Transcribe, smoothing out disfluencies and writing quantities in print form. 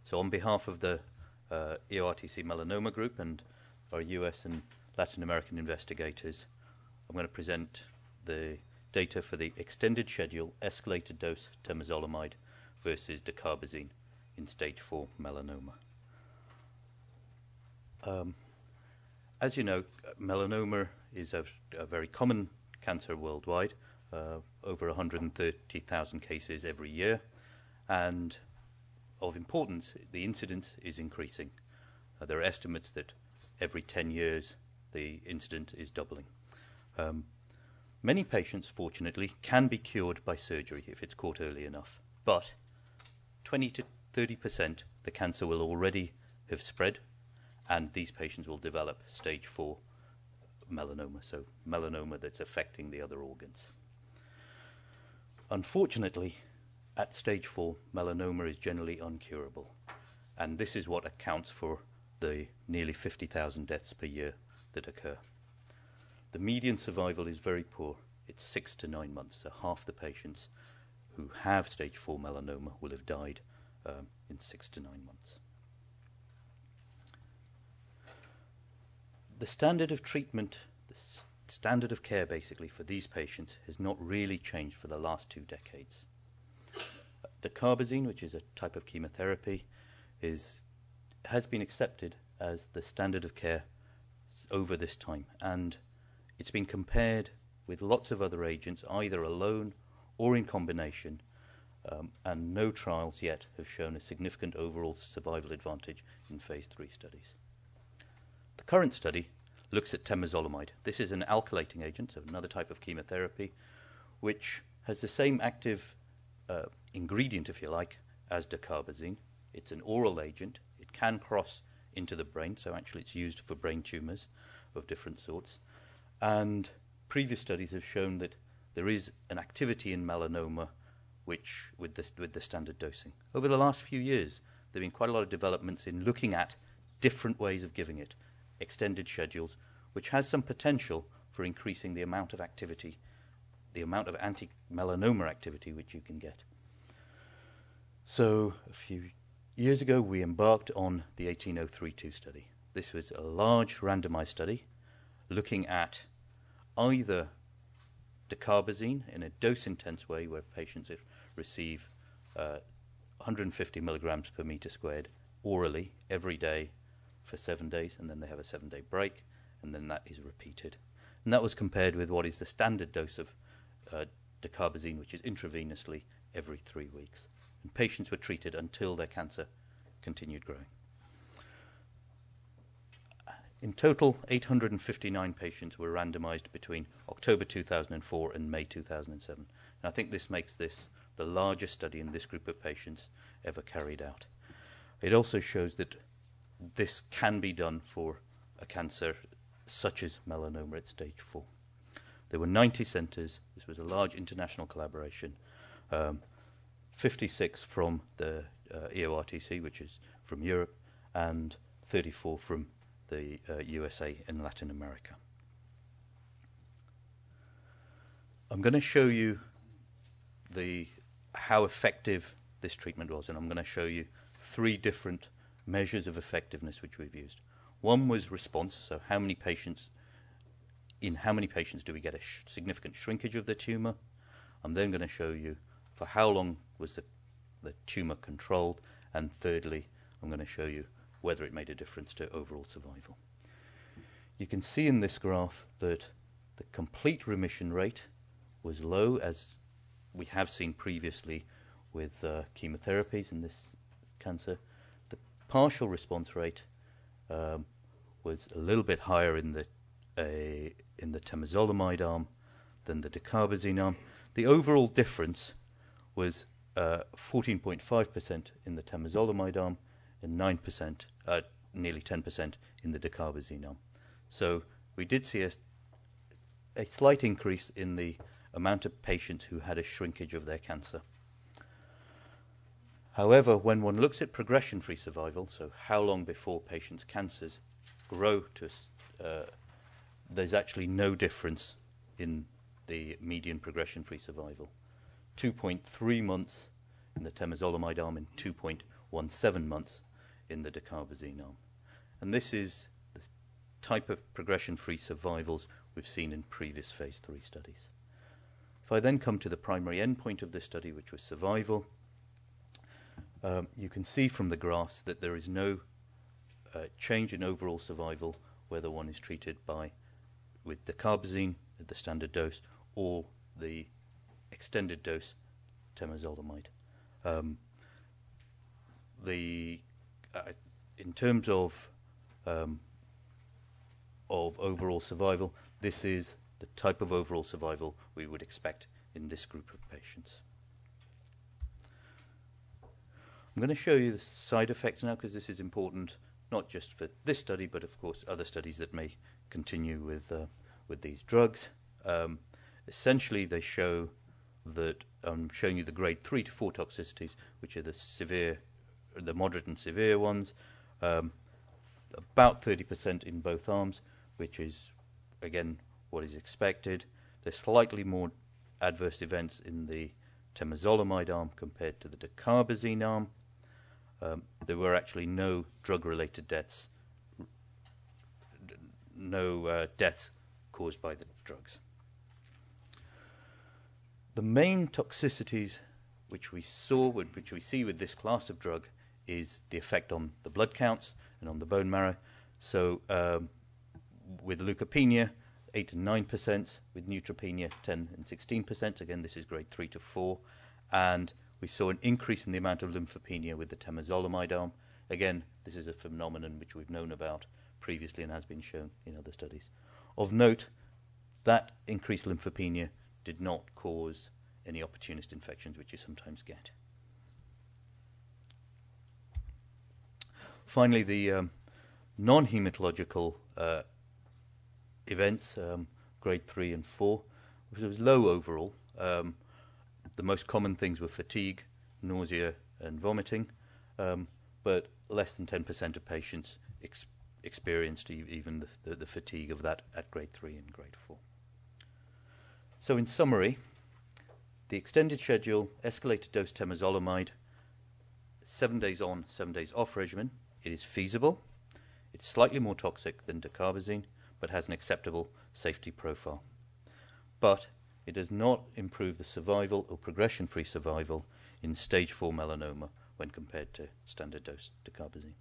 So on behalf of the EORTC melanoma group and our US and Latin American investigators, I'm going to present the data for the extended schedule escalated dose temozolomide versus dacarbazine in stage 4 melanoma. As you know, melanoma is a very common cancer worldwide, over 130,000 cases every year, and of importance, the incidence is increasing. There are estimates that every 10 years the incidence is doubling. Many patients, fortunately, can be cured by surgery if it's caught early enough, but 20 to 30% the cancer will already have spread, and these patients will develop stage 4 melanoma, so melanoma that's affecting the other organs. Unfortunately, at stage 4, melanoma is generally uncurable, and this is what accounts for the nearly 50,000 deaths per year that occur. The median survival is very poor. It's 6 to 9 months, so half the patients who have stage 4 melanoma will have died in 6 to 9 months. The standard of treatment, the standard of care basically for these patients has not really changed for the last 2 decades. Dacarbazine, which is a type of chemotherapy, has been accepted as the standard of care over this time, and it's been compared with lots of other agents, either alone or in combination, and no trials yet have shown a significant overall survival advantage in phase 3 studies. The current study looks at temozolomide. This is an alkylating agent, so another type of chemotherapy, which has the same active ingredient, if you like, as dacarbazine. It's an oral agent. It can cross into the brain, so actually it's used for brain tumours of different sorts. And previous studies have shown that there is an activity in melanoma which, with the standard dosing. Over the last few years, there have been quite a lot of developments in looking at different ways of giving it, extended schedules, which has some potential for increasing the amount of activity, the amount of anti-melanoma activity which you can get. So a few years ago, we embarked on the 18032 study. This was a large randomized study looking at either dacarbazine in a dose-intense way where patients receive 150 milligrams per meter squared orally every day for 7 days, and then they have a 7-day break, and then that is repeated. And that was compared with what is the standard dose of dacarbazine, which is intravenously every 3 weeks. And patients were treated until their cancer continued growing. In total, 859 patients were randomized between October 2004 and May 2007. And I think this makes this the largest study in this group of patients ever carried out. It also shows that this can be done for a cancer such as melanoma at stage 4. There were 90 centres. This was a large international collaboration. 56 from the EORTC, which is from Europe, and 34 from the USA and Latin America. I'm going to show you how effective this treatment was, and I'm going to show you 3 different measures of effectiveness which we've used. One was response, so in how many patients do we get a significant shrinkage of the tumour. I'm then going to show you for how long was the tumour controlled, and thirdly, I'm going to show you whether it made a difference to overall survival. You can see in this graph that the complete remission rate was low, as we have seen previously with chemotherapies in this cancer. The partial response rate was a little bit higher in the temozolomide arm than the dacarbazine arm. The overall difference was 14.5% in the temozolomide arm and 9%, nearly 10% in the dacarbazine arm. So we did see a slight increase in the amount of patients who had a shrinkage of their cancer. However, when one looks at progression-free survival, so how long before patients' cancers grow to, there's actually no difference in the median progression-free survival. 2.3 months in the temozolomide arm and 2.1 one 7 months in the dacarbazine arm. And this is the type of progression-free survivals we've seen in previous phase 3 studies. If I then come to the primary endpoint of this study, which was survival, you can see from the graphs that there is no change in overall survival whether one is treated with dacarbazine at the standard dose or the extended dose temozolomide. In terms of overall survival, this is the type of overall survival we would expect in this group of patients. I'm going to show you the side effects now, because this is important not just for this study, but of course other studies that may continue with these drugs. Essentially, they show that I'm showing you the grade 3 to 4 toxicities, which are the moderate and severe ones, about 30% in both arms, which is, again, what is expected. There's slightly more adverse events in the temozolomide arm compared to the dacarbazine arm. There were actually no drug-related deaths, no deaths caused by the drugs. The main toxicities which we see with this class of drug is the effect on the blood counts and on the bone marrow. So with leukopenia, 8 and 9%, with neutropenia, 10 and 16%. Again, this is grade 3 to 4. And we saw an increase in the amount of lymphopenia with the temozolomide arm. Again, this is a phenomenon which we've known about previously and has been shown in other studies. Of note, that increased lymphopenia did not cause any opportunist infections, which you sometimes get. Finally, the non-hematological events, grade 3 and 4, which was low overall. The most common things were fatigue, nausea, and vomiting, but less than 10% of patients experienced even the fatigue of that at grade 3 and grade 4. So in summary, the extended schedule, escalated dose temozolomide, 7 days on, 7 days off regimen, it is feasible. It's slightly more toxic than dacarbazine, but has an acceptable safety profile. But it does not improve the survival or progression-free survival in stage 4 melanoma when compared to standard dose dacarbazine.